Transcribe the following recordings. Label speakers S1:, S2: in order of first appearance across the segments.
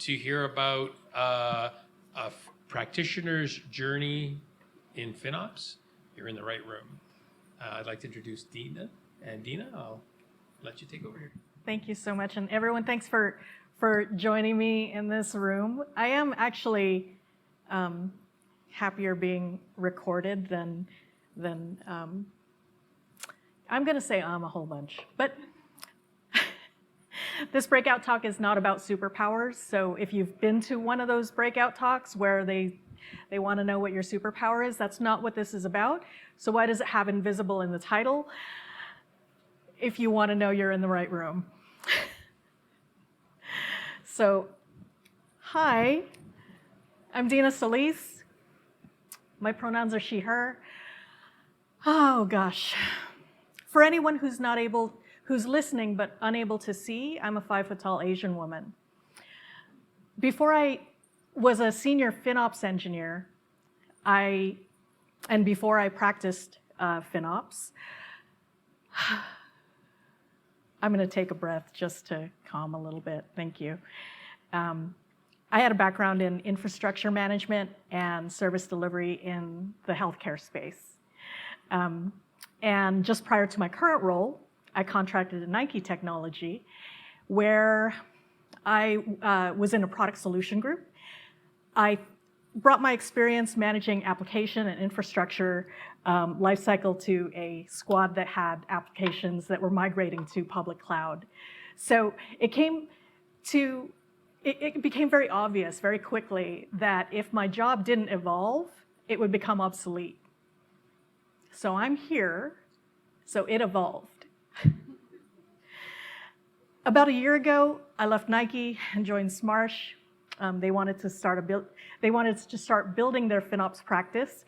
S1: to hear about a practitioner's journey in FinOps, you're in the right room. I'd like to introduce Deana. And Deana, I'll let you take over here.
S2: Thank you so much. And everyone, thanks for joining me in this room. I am actually happier being recorded than I'm going to say a whole bunch. But this breakout talk is not about superpowers. So if you've been to one of those breakout talks where they want to know what your superpower is, that's not what this is about. So why does it have invisible in the title? If you want to know, you're in the right room. So, hi, I'm Deana Solis. My pronouns are she, her. Oh gosh. For anyone who's listening but unable to see, I'm a 5 foot tall Asian woman. Before I was a senior FinOps engineer, and before I practiced FinOps, I'm going to take a breath just to calm a little bit. Thank you. I had a background in infrastructure management and service delivery in the healthcare space. And just prior to my current role, I contracted at Nike Technology, where I was in a product solution group. I brought my experience managing application and infrastructure lifecycle to a squad that had applications that were migrating to public cloud. So it became very obvious very quickly that if my job didn't evolve, it would become obsolete. So I'm here, so it evolved. About a year ago, I left Nike and joined Smarsh. They wanted to start building their FinOps practice.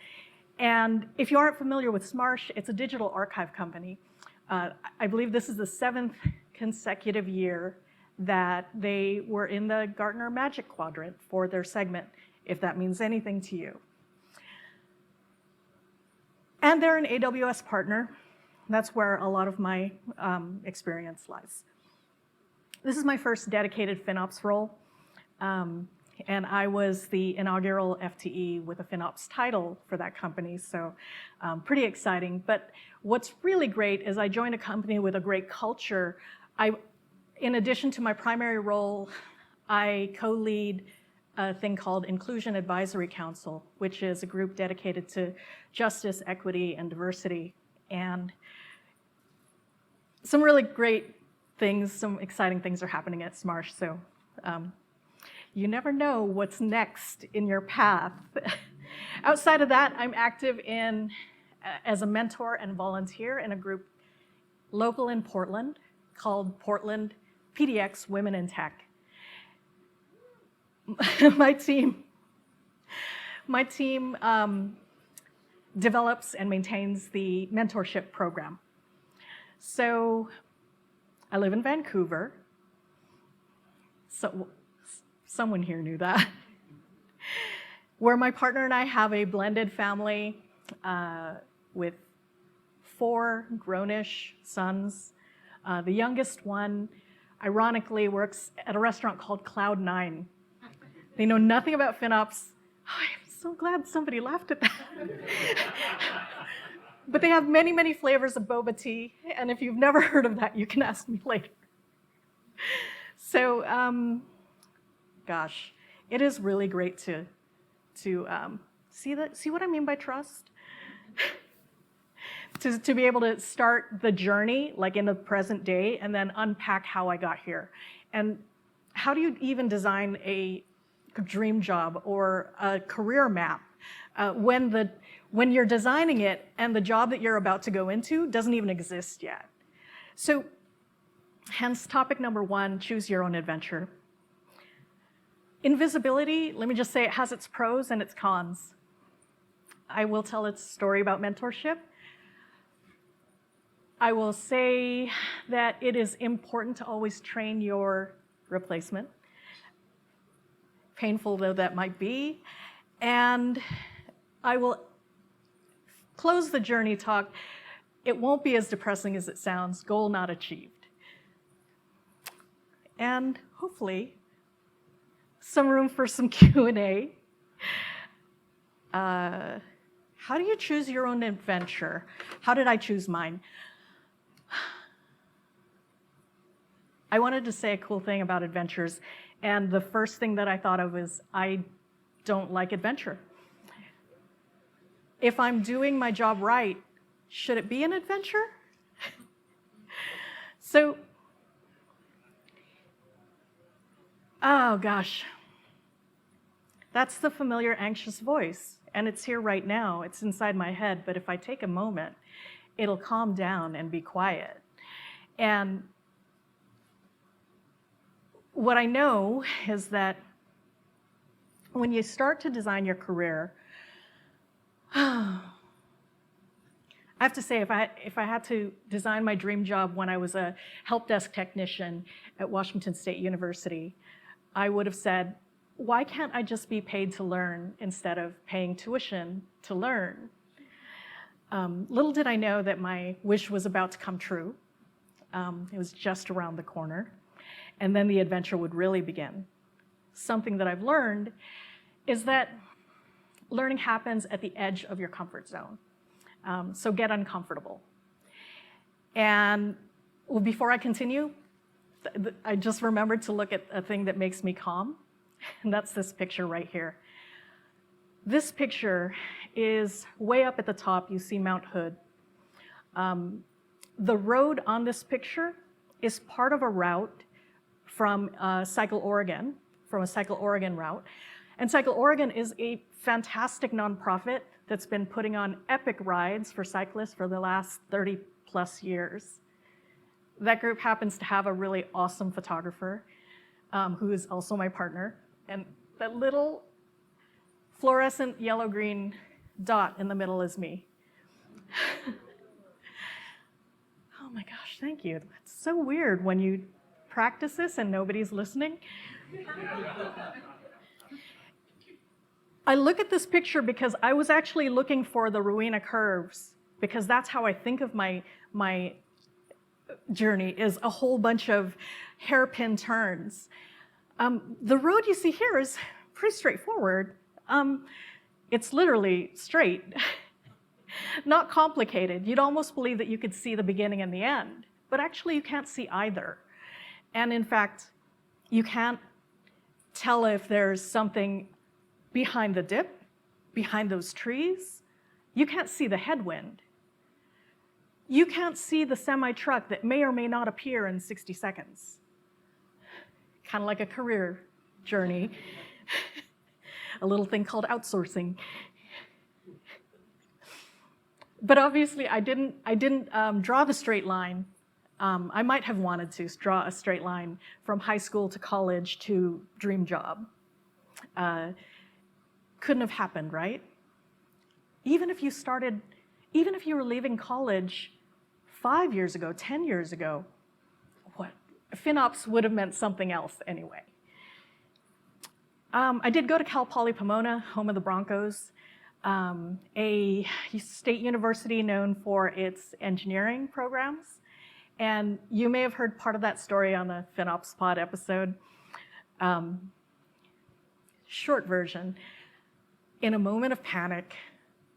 S2: And if you aren't familiar with Smarsh, it's a digital archive company. I believe this is the 7th consecutive year that they were in the Gartner Magic Quadrant for their segment, if that means anything to you. And they're an AWS partner. That's where a lot of my experience lies. This is my first dedicated FinOps role. And I was the inaugural FTE with a FinOps title for that company, so pretty exciting. But what's really great is I joined a company with a great culture. In addition to my primary role, I co-lead a thing called Inclusion Advisory Council, which is a group dedicated to justice, equity, and diversity. And some really great things, some exciting things are happening at Smarsh, so you never know what's next in your path. Outside of that, I'm active as a mentor and volunteer in a group local in Portland called Portland PDX Women in Tech. My team develops and maintains the Mentorship program. So I live in Vancouver. So someone here knew that. Where my partner and I have a blended family with 4 grown-ish sons. The youngest one, ironically, works at a restaurant called Cloud9. They know nothing about FinOps. Oh, I'm so glad somebody laughed at that. But they have many, many flavors of boba tea, and if you've never heard of that, you can ask me later. So, gosh, it is really great to see what I mean by trust? to be able to start the journey, like in the present day, and then unpack how I got here. And how do you even design a dream job or a career map when you're designing it and the job that you're about to go into doesn't even exist yet? So, hence topic number 1, choose your own adventure. Invisibility, let me just say, it has its pros and its cons. I will tell its story about mentorship. I will say that it is important to always train your replacement, painful though that might be. And I will close the journey talk. It won't be as depressing as it sounds, goal not achieved. And hopefully, some room for some Q&A. How do you choose your own adventure? How did I choose mine? I wanted to say a cool thing about adventures, and the first thing that I thought of is I don't like adventure. If I'm doing my job right, should it be an adventure? So, oh gosh, that's the familiar anxious voice, and it's here right now. It's inside my head, but if I take a moment, it'll calm down and be quiet. And what I know is that when you start to design your career, I have to say, if I had to design my dream job when I was a help desk technician at Washington State University, I would have said, why can't I just be paid to learn instead of paying tuition to learn? Little did I know that my wish was about to come true. It was just around the corner. And then the adventure would really begin. Something that I've learned is that learning happens at the edge of your comfort zone. So get uncomfortable. And before I continue, I just remembered to look at a thing that makes me calm, and that's this picture right here. This picture is way up at the top. You see Mount Hood. The road on this picture is part of a route from Cycle Oregon, from a Cycle Oregon route. And Cycle Oregon is a fantastic nonprofit that's been putting on epic rides for cyclists for the last 30 plus years. That group happens to have a really awesome photographer who is also my partner. And that little fluorescent yellow-green dot in the middle is me. Oh my gosh, thank you. It's so weird when you practice this and nobody's listening. I look at this picture because I was actually looking for the Rowena curves, because that's how I think of my journey, is a whole bunch of hairpin turns. The road you see here is pretty straightforward. It's literally straight, not complicated. You'd almost believe that you could see the beginning and the end, but actually you can't see either. And in fact, you can't tell if there's something behind the dip, behind those trees. You can't see the headwind. You can't see the semi-truck that may or may not appear in 60 seconds. Kind of like a career journey, a little thing called outsourcing. But obviously, I didn't draw the straight line. I might have wanted to draw a straight line from high school to college to dream job. Couldn't have happened, right? Even if you were leaving college 5 years ago, 10 years ago, FinOps would have meant something else anyway. I did go to Cal Poly Pomona, home of the Broncos, a state university known for its engineering programs. And you may have heard part of that story on the FinOps Pod episode. Short version, in a moment of panic,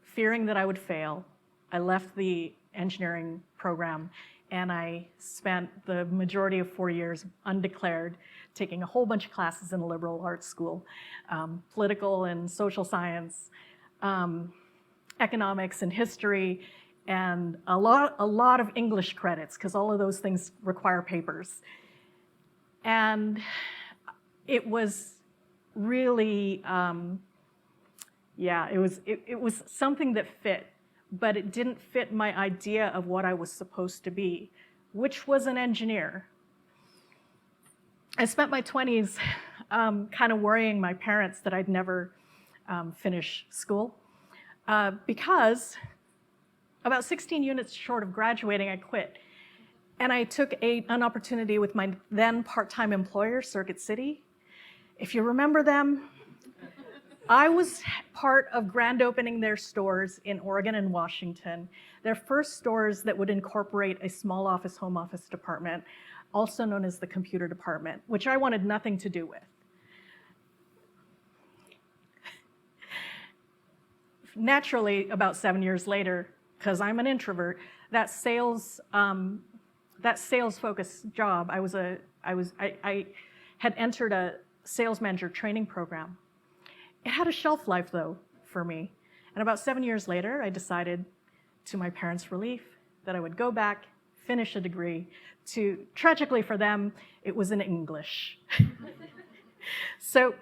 S2: fearing that I would fail, I left the engineering program and I spent the majority of 4 years undeclared, taking a whole bunch of classes in a liberal arts school, political and social science, economics and history, and a lot of English credits, because all of those things require papers. And it was really, it was something that fit, but it didn't fit my idea of what I was supposed to be, which was an engineer. I spent my 20s kind of worrying my parents that I'd never finish school, because about 16 units short of graduating, I quit. And I took an opportunity with my then part-time employer, Circuit City. If you remember them, I was part of grand opening their stores in Oregon and Washington, their first stores that would incorporate a small office, home office department, also known as the computer department, which I wanted nothing to do with. naturally, about 7 years later, because I'm an introvert, that sales focused job, I had entered a sales manager training program. It had a shelf life though for me. And about 7 years later, I decided, to my parents' relief, that I would go back, finish a degree. Tragically for them, it was in English. So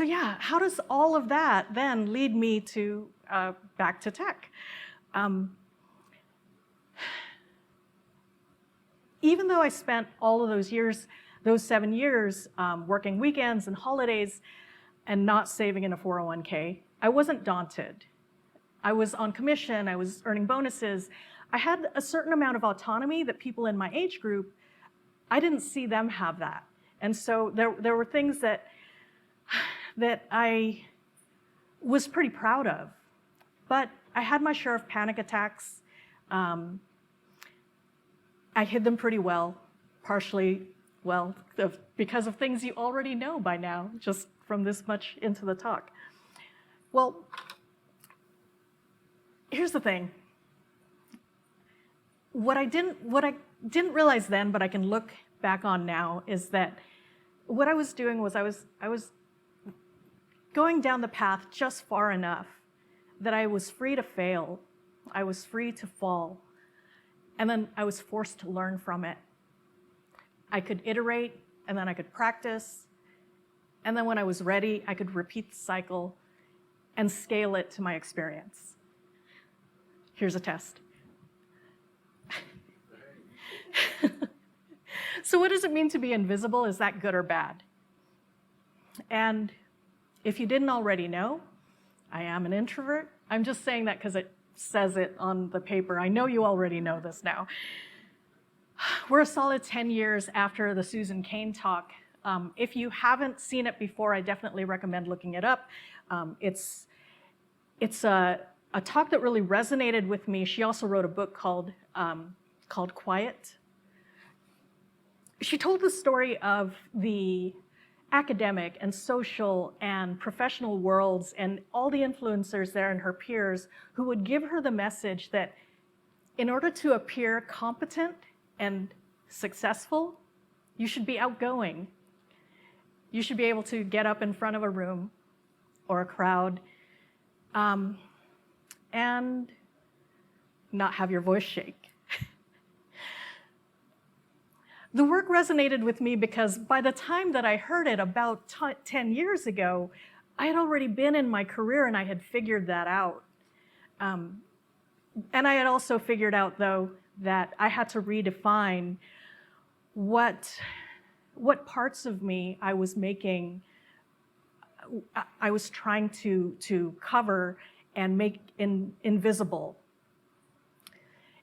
S2: yeah, how does all of that then lead me to back to tech? Even though I spent all of those years, those 7 years, working weekends and holidays and not saving in a 401k, I wasn't daunted. I was on commission, I was earning bonuses. I had a certain amount of autonomy that people in my age group, I didn't see them have that. And so there were things that I was pretty proud of. But I had my share of panic attacks. I hid them pretty well, partially, well, because of things you already know by now, just from this much into the talk. Well, here's the thing. What I didn't realize then, but I can look back on now, is that what I was doing was I was going down the path just far enough that I was free to fail. I was free to fall. And then I was forced to learn from it. I could iterate, and then I could practice. And then when I was ready, I could repeat the cycle and scale it to my experience. Here's a test. So what does it mean to be invisible? Is that good or bad? And if you didn't already know, I am an introvert. I'm just saying that because it says it on the paper. I know you already know this now. We're a solid 10 years after the Susan Cain talk. If you haven't seen it before, I definitely recommend looking it up. It's a talk that really resonated with me. She also wrote a book called Quiet. She told the story of the academic and social and professional worlds and all the influencers there and her peers who would give her the message that in order to appear competent and successful, you should be outgoing. You should be able to get up in front of a room or a crowd and not have your voice shake. The work resonated with me because by the time that I heard it about 10 years ago, I had already been in my career and I had figured that out. And I had also figured out, though, that I had to redefine what parts of me I was making, I was trying to cover and make invisible.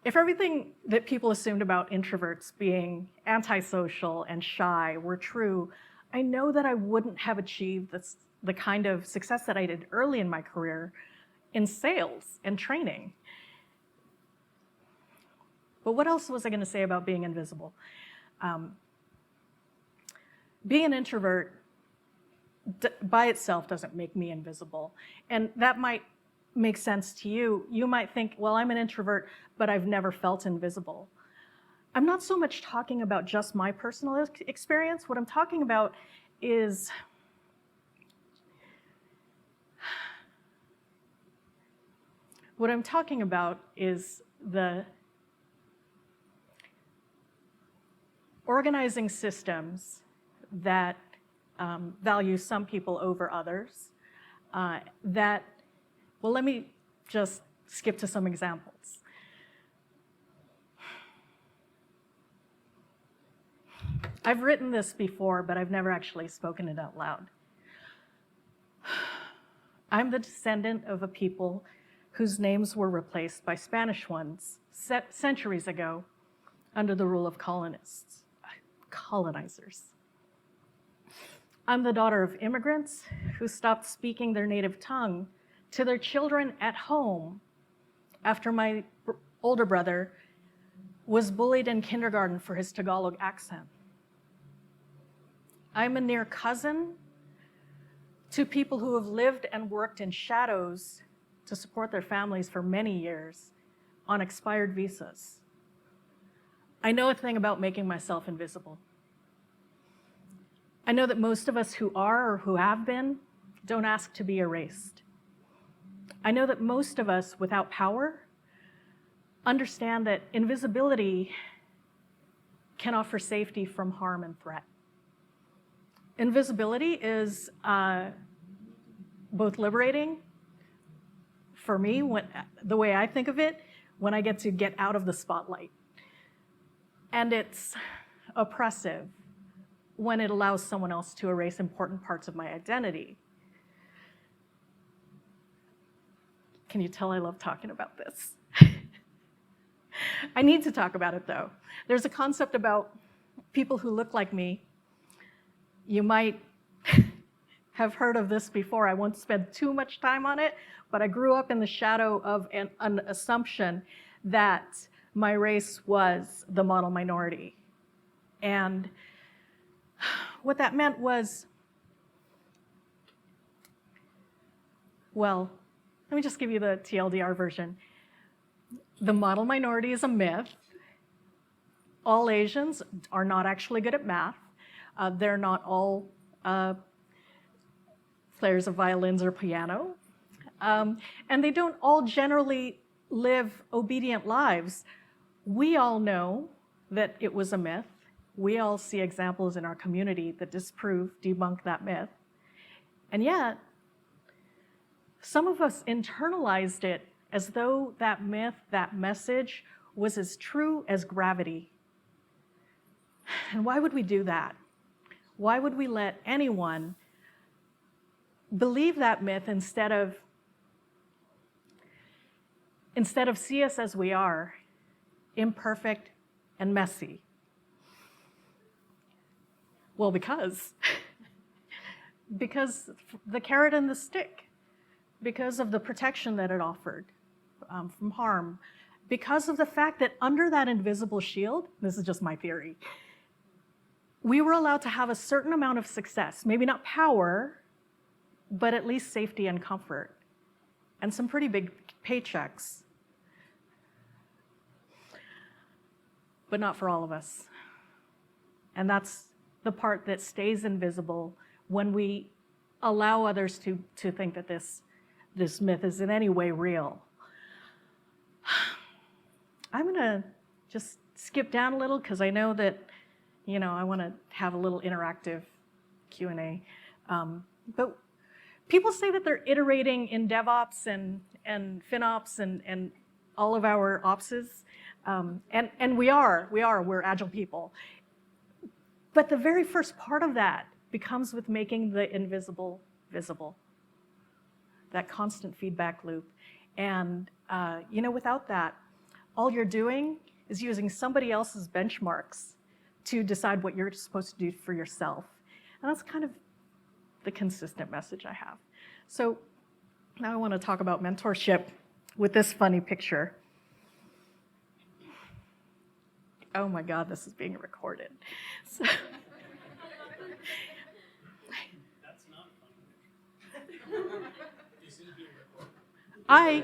S2: If everything that people assumed about introverts being antisocial and shy were true, I know that I wouldn't have achieved the kind of success that I did early in my career in sales and training. But what else was I going to say about being invisible? Being an introvert by itself doesn't make me invisible. And that might make sense to you. You might think, well, I'm an introvert, but I've never felt invisible. I'm not so much talking about just my personal experience. What I'm talking about is the organizing systems that value some people over others, well, let me just skip to some examples. I've written this before, but I've never actually spoken it out loud. I'm the descendant of a people whose names were replaced by Spanish ones centuries ago under the rule of colonizers. I'm the daughter of immigrants who stopped speaking their native tongue to their children at home after my older brother was bullied in kindergarten for his Tagalog accent. I'm a near cousin to people who have lived and worked in shadows to support their families for many years on expired visas. I know a thing about making myself invisible. I know that most of us who are or who have been don't ask to be erased. I know that most of us without power understand that invisibility can offer safety from harm and threat. Invisibility is both liberating for me, the way I think of it, when I get to get out of the spotlight. And it's oppressive when it allows someone else to erase important parts of my identity. Can you tell I love talking about this? I need to talk about it, though. There's a concept about people who look like me. You might have heard of this before. I won't spend too much time on it, but I grew up in the shadow of an assumption that my race was the model minority. And what that meant was, well, let me just give you the TLDR version. The model minority is a myth. All Asians are not actually good at math. They're not all players of violins or piano. And they don't all generally live obedient lives. We all know that it was a myth. We all see examples in our community that disprove, debunk that myth. And yet, some of us internalized it as though that myth, that message, was as true as gravity. And why would we do that? Why would we let anyone believe that myth instead of see us as we are, imperfect and messy? Well, because the carrot and the stick, because of the protection that it offered from harm, because of the fact that under that invisible shield, this is just my theory, we were allowed to have a certain amount of success, maybe not power, but at least safety and comfort, and some pretty big paychecks. But not for all of us. And that's the part that stays invisible when we allow others to think that this myth is in any way real. I'm gonna just skip down a little because I know that, I want to have a little interactive Q&A. But people say that they're iterating in DevOps and FinOps and all of our opses. And we're agile people. But the very first part of that becomes with making the invisible visible, that constant feedback loop. And, without that, all you're doing is using somebody else's benchmarks to decide what you're supposed to do for yourself. And that's kind of the consistent message I have. So now I want to talk about mentorship with this funny picture. Oh my God, this is being recorded. So,
S1: That's not funny. This is being recorded.
S2: I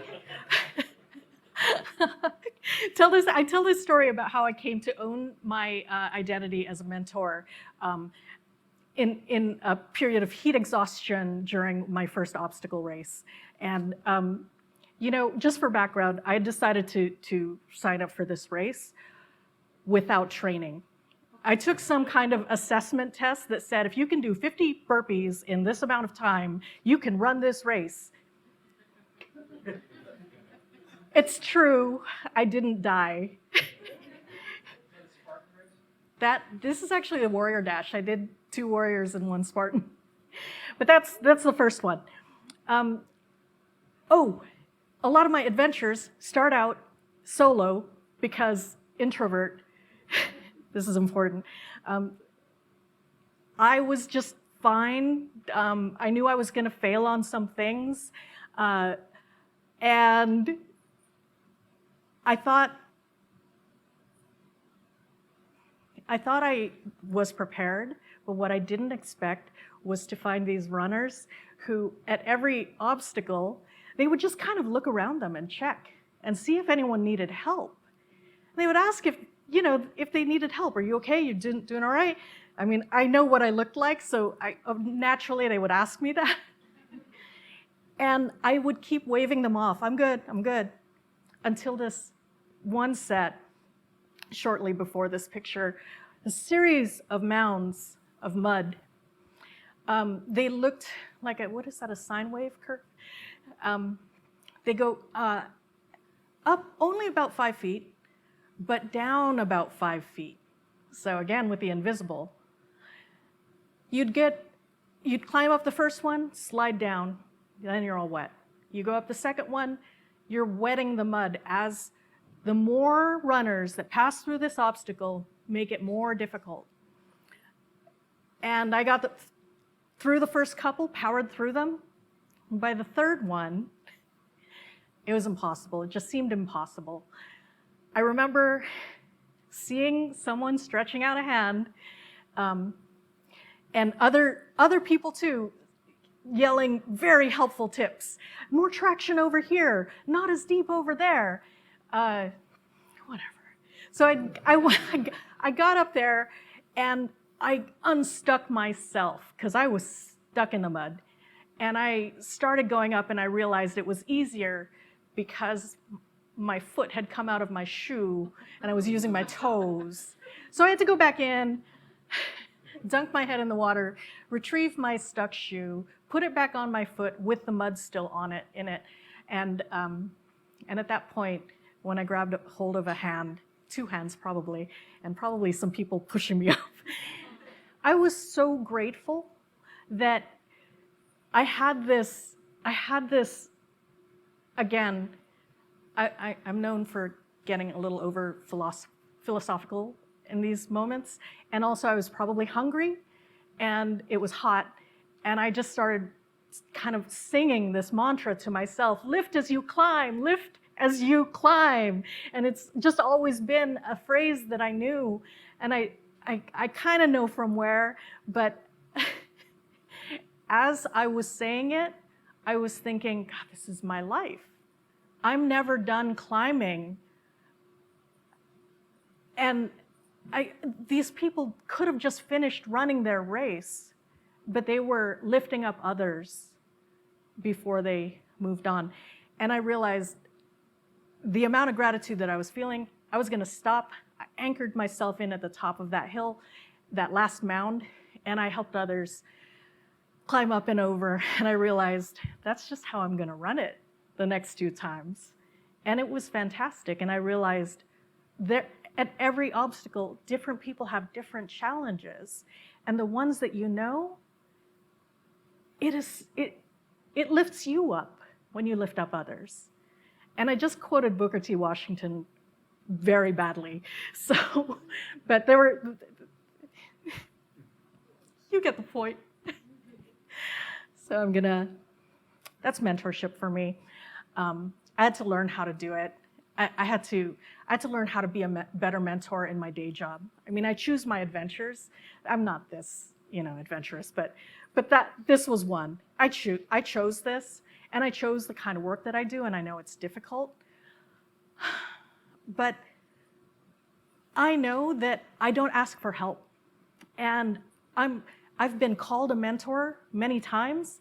S2: tell this story about how I came to own my identity as a mentor in a period of heat exhaustion during my first obstacle race. And just for background, I decided to sign up for this race without training. I took some kind of assessment test that said, if you can do 50 burpees in this amount of time, you can run this race. It's true, I didn't die. This is actually a warrior dash. I did 2 warriors and 1 Spartan. But that's the first one. A lot of my adventures start out solo because introvert. This is important. I was just fine. I knew I was going to fail on some things. And I thought I was prepared, but what I didn't expect was to find these runners who, at every obstacle, they would just kind of look around them and check and see if anyone needed help. They would ask if they needed help. Are you okay? You doing all right? I mean, I know what I looked like, so naturally they would ask me that. And I would keep waving them off. I'm good, until this one set, shortly before this picture, a series of mounds of mud. They looked like a sine wave curve? They go up only about 5 feet, but down about 5 feet. So again, with the invisible. You'd climb up the first one, slide down, then you're all wet. You go up the second one, you're wetting the mud as the more runners that pass through this obstacle make it more difficult. And I got through the first couple, powered through them. And by the third one, it was impossible. It just seemed impossible. I remember seeing someone stretching out a hand, and other people too, yelling very helpful tips. More traction over here, not as deep over there. Whatever. So I got up there and I unstuck myself because I was stuck in the mud. And I started going up and I realized it was easier because my foot had come out of my shoe and I was using my toes. So I had to go back in, dunk my head in the water, retrieve my stuck shoe, put it back on my foot with the mud still in it. And at that point, when I grabbed hold of a hand, 2 hands probably, and probably some people pushing me up, I was so grateful that I had this, again, I'm known for getting a little over philosophical in these moments. And also I was probably hungry and it was hot. And I just started kind of singing this mantra to myself, lift as you climb, lift as you climb. And it's just always been a phrase that I knew. And I kind of know from where, but as I was saying it, I was thinking, God, this is my life. I'm never done climbing. And these people could have just finished running their race, but they were lifting up others before they moved on. And I realized the amount of gratitude that I was feeling, I was gonna stop. I anchored myself in at the top of that hill, that last mound, and I helped others climb up and over. And I realized that's just how I'm gonna run it the next 2 times. And it was fantastic. And I realized that at every obstacle, different people have different challenges. And the ones that you know, it lifts you up when you lift up others. And I just quoted Booker T. Washington very badly. So, but there were, you get the point. So that's mentorship for me. I had to learn how to do it. I had to learn how to be a better mentor in my day job. I mean, I choose my adventures. I'm not this, adventurous, but this was one. I chose this, and I chose the kind of work that I do, and I know it's difficult. But I know that I don't ask for help, and I've been called a mentor many times.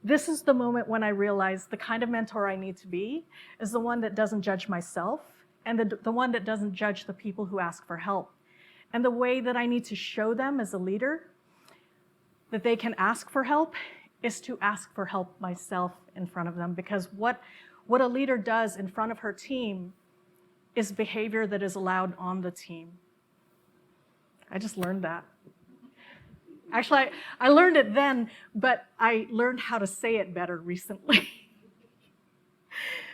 S2: This is the moment when I realized the kind of mentor I need to be is the one that doesn't judge myself and the one that doesn't judge the people who ask for help. And the way that I need to show them as a leader that they can ask for help is to ask for help myself in front of them, because what a leader does in front of her team is behavior that is allowed on the team. I just learned that. Actually, I learned it then, but I learned how to say it better recently.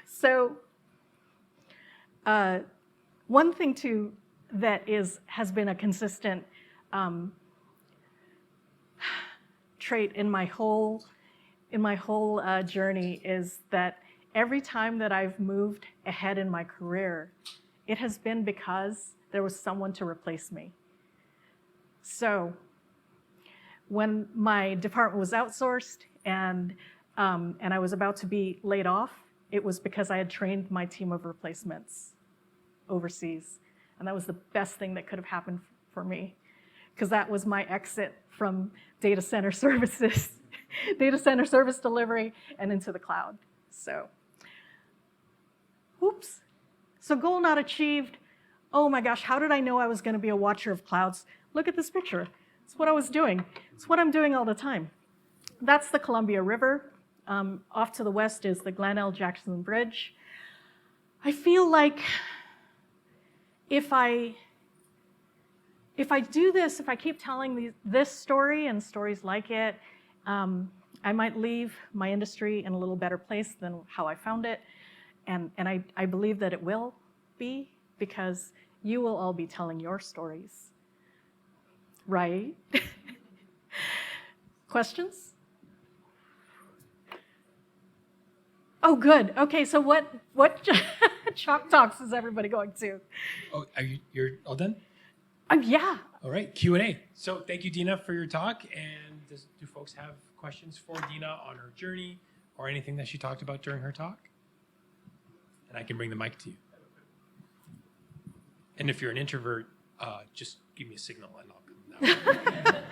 S2: So, one thing too that has been a consistent trait in my whole journey is that every time that I've moved ahead in my career, it has been because there was someone to replace me. So, when my department was outsourced and and I was about to be laid off, it was because I had trained my team of replacements overseas. And that was the best thing that could have happened for me, because that was my exit from data center services, data center service delivery, and into the cloud. So, oops. So goal not achieved. Oh my gosh, how did I know I was going to be a watcher of clouds? Look at this picture. It's what I was doing. It's what I'm doing all the time. That's the Columbia River. Off to the west is the Glen L. Jackson Bridge. I feel like if I do this, if I keep telling this story and stories like it, I might leave my industry in a little better place than how I found it. And I believe that it will be, because you will all be telling your stories, right? Questions? Oh, good. Okay, so what chalk talks is everybody going to?
S1: Oh, you're all done?
S2: Yeah.
S1: All right, Q&A. So thank you, Deana, for your talk. And do folks have questions for Deana on her journey or anything that she talked about during her talk? And I can bring the mic to you. And if you're an introvert, just give me a signal and I'll come down.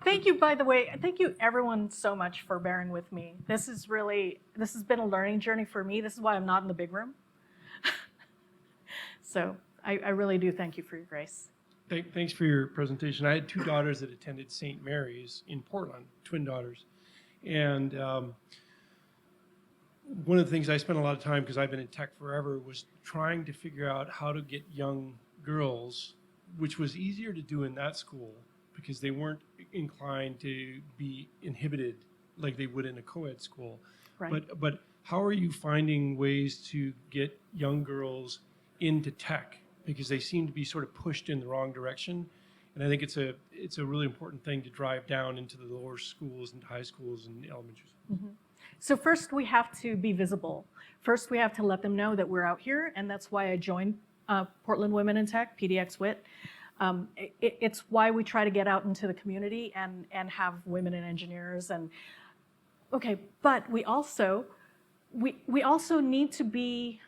S2: Thank you, by the way. Thank you, everyone, so much for bearing with me. This has been a learning journey for me. This is why I'm not in the big room. So I really do thank you for your grace.
S3: Thanks for your presentation. I had two daughters that attended St. Mary's in Portland, twin daughters. And one of the things I spent a lot of time, because I've been in tech forever, was trying to figure out how to get young girls, which was easier to do in that school because they weren't inclined to be inhibited like they would in a co-ed school.
S2: Right.
S3: But how are you finding ways to get young girls into tech? Because they seem to be sort of pushed in the wrong direction. And I think it's a really important thing to drive down into the lower schools and high schools and elementary schools.
S2: Mm-hmm. So first we have to be visible. First we have to let them know that we're out here, and that's why I joined Portland Women in Tech, PDX WIT. It's why we try to get out into the community and have women in engineers. And okay, but we also need to be,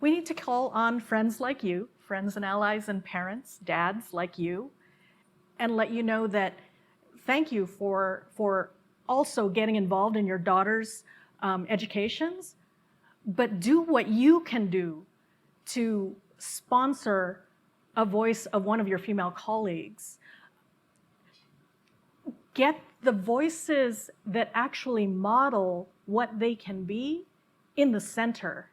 S2: we need to call on friends like you, friends and allies and parents, dads like you, and let you know that thank you for also getting involved in your daughter's educations, but do what you can do to sponsor a voice of one of your female colleagues. Get the voices that actually model what they can be in the center.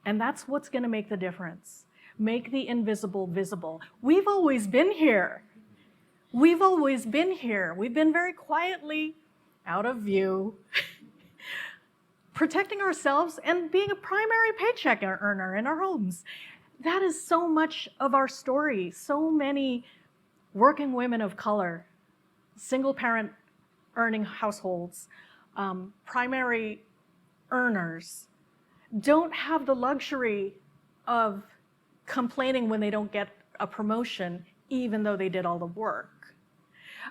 S2: And that's what's going to make the difference. Make the invisible visible. We've always been here. We've always been here. We've been very quietly out of view, protecting ourselves and being a primary paycheck earner in our homes. That is so much of our story. So many working women of color, single parent earning households, primary earners, don't have the luxury of complaining when they don't get a promotion, even though they did all the work.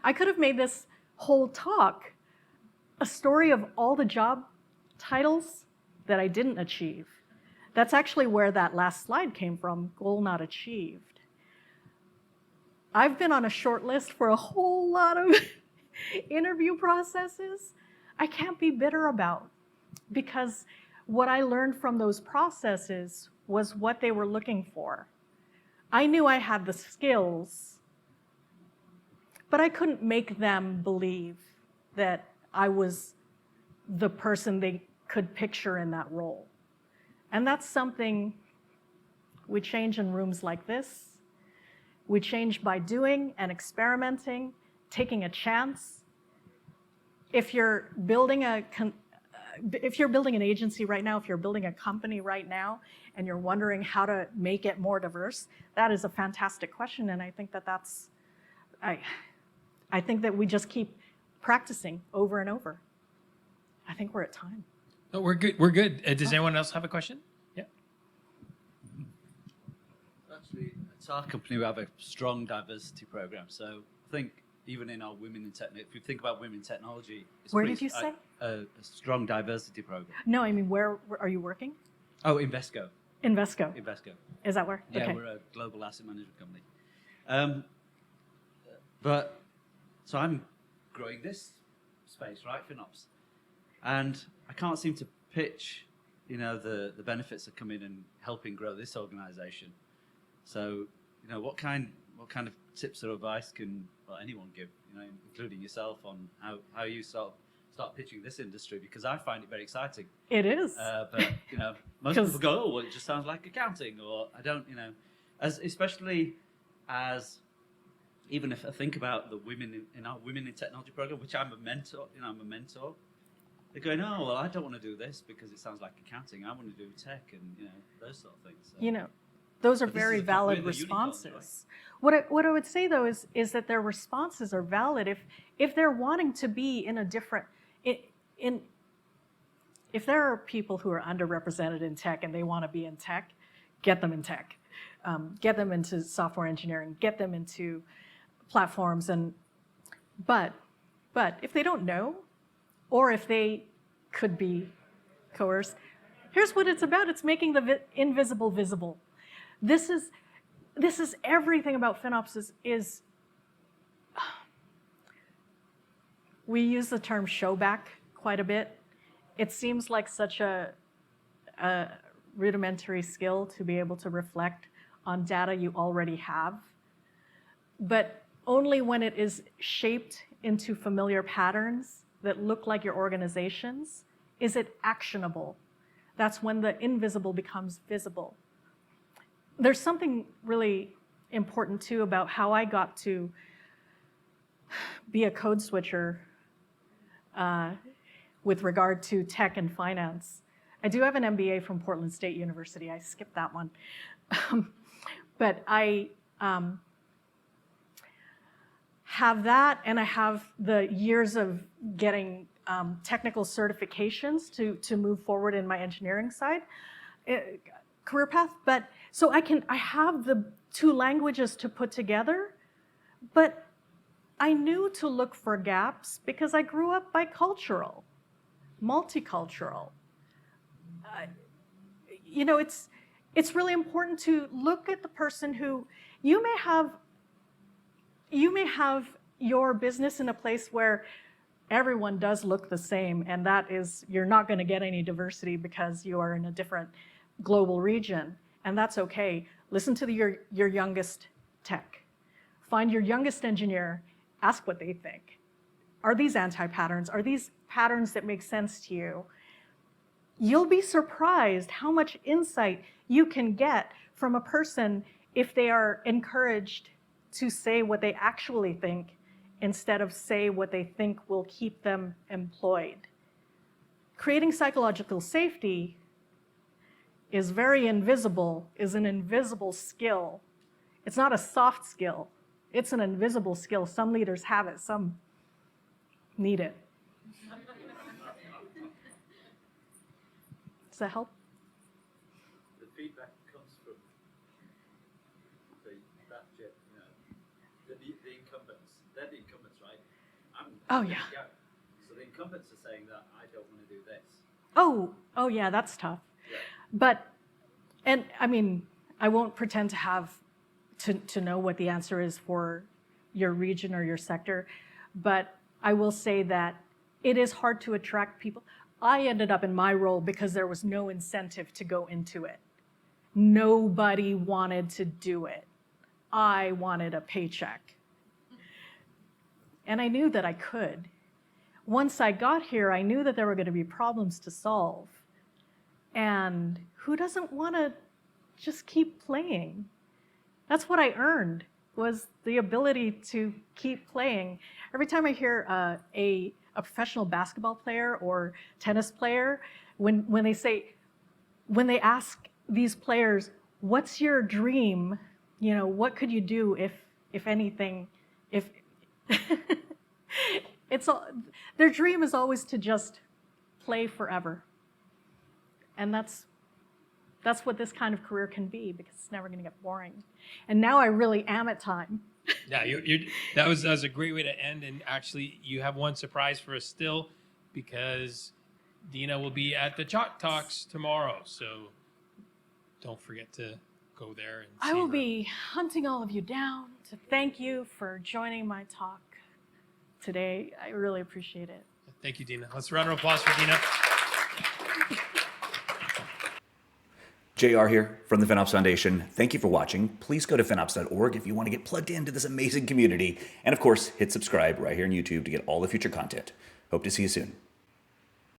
S2: I could have made this whole talk a story of all the job titles that I didn't achieve. That's actually where that last slide came from, goal not achieved. I've been on a short list for a whole lot of interview processes I can't be bitter about, because what I learned from those processes was what they were looking for. I knew I had the skills, but I couldn't make them believe that I was the person they could picture in that role. And that's something we change in rooms like this. We change by doing and experimenting, taking a chance. If you're building an agency right now, if you're building a company right now, and you're wondering how to make it more diverse, that is a fantastic question. And I think I think that we just keep practicing over and over. I think we're at time.
S1: No, we're good. We're good. Does anyone else have a question? Yeah.
S4: Actually, at our company, we have a strong diversity program. So I think even in our women in technology, if you think about women in technology, it's
S2: Where did you say?
S4: A strong diversity program.
S2: No, I mean, where are you working?
S4: Oh, Invesco.
S2: Invesco.
S4: Invesco.
S2: Is that where?
S4: Yeah,
S2: Okay.
S4: we're a global asset management company. So I'm growing this space, right, FinOps, and I can't seem to pitch, the benefits of coming and helping grow this organization. So, what kind of tips or advice can anyone give, including yourself, on how you start pitching this industry? Because I find it very exciting.
S2: It is.
S4: But most people go, oh, well, it just sounds like accounting, or I don't, especially as even if I think about the women in our women in technology program, which I'm a mentor, they're going, oh, well, I don't want to do this because it sounds like accounting. I want to do tech and those sort of things. So.
S2: Those are
S4: But this
S2: very
S4: is
S2: valid
S4: we're the unicorns,
S2: responses. What I would say though is that their responses are valid if they're wanting to be in a different if there are people who are underrepresented in tech and they want to be in tech, get them in tech, get them into software engineering, get them into platforms, but if they don't know, or if they could be coerced, here's what it's about. It's making the invisible visible. This is everything about FinOps is we use the term showback quite a bit. It seems like such a rudimentary skill to be able to reflect on data you already have, but only when it is shaped into familiar patterns that look like your organization's is it actionable. That's when the invisible becomes visible. There's something really important too about how I got to be a code switcher with regard to tech and finance. I do have an MBA from Portland State University. I skipped that one. But I have that, and I have the years of getting technical certifications to move forward in my engineering side career path. But so I have the two languages to put together, but I knew to look for gaps because I grew up bicultural, multicultural. It's really important to look at the person who you may have your business in a place where everyone does look the same, and that is, you're not going to get any diversity because you are in a different global region, and that's okay. Listen to your youngest tech. Find your youngest engineer, ask what they think. Are these anti-patterns? Are these patterns that make sense to you? You'll be surprised how much insight you can get from a person if they are encouraged to say what they actually think instead of say what they think will keep them employed. Creating psychological safety is very invisible, is an invisible skill. It's not a soft skill. It's an invisible skill. Some leaders have it, some need it. Does that help?
S4: The feedback comes from the incumbents. They're the incumbents, right?
S2: Oh, yeah.
S4: So the incumbents are saying that I don't want to do this.
S2: Oh yeah, that's tough.
S4: Yeah.
S2: But, and I mean, I won't pretend to have to know what the answer is for your region or your sector, but I will say that it is hard to attract people. I ended up in my role because there was no incentive to go into it. Nobody wanted to do it. I wanted a paycheck. And I knew that I could. Once I got here, I knew that there were going to be problems to solve. And who doesn't want to just keep playing? That's what I earned, was the ability to keep playing. Every time I hear a professional basketball player or tennis player, when they ask these players, what's your dream? What could you do if anything, their dream is always to just play forever. And that's what this kind of career can be, because it's never going to get boring. And now I really am at time
S1: Yeah, that was a great way to end. And actually, you have one surprise for us still, because Deana will be at the Chalk Talks tomorrow. So don't forget to go there and see
S2: I will
S1: her.
S2: be hunting all of you down to thank you for joining my talk today. I really appreciate it.
S1: Thank you, Deana. Let's round of applause for Deana.
S5: JR here from the FinOps Foundation. Thank you for watching. Please go to FinOps.org if you want to get plugged into this amazing community. And of course, hit subscribe right here on YouTube to get all the future content. Hope to see you soon.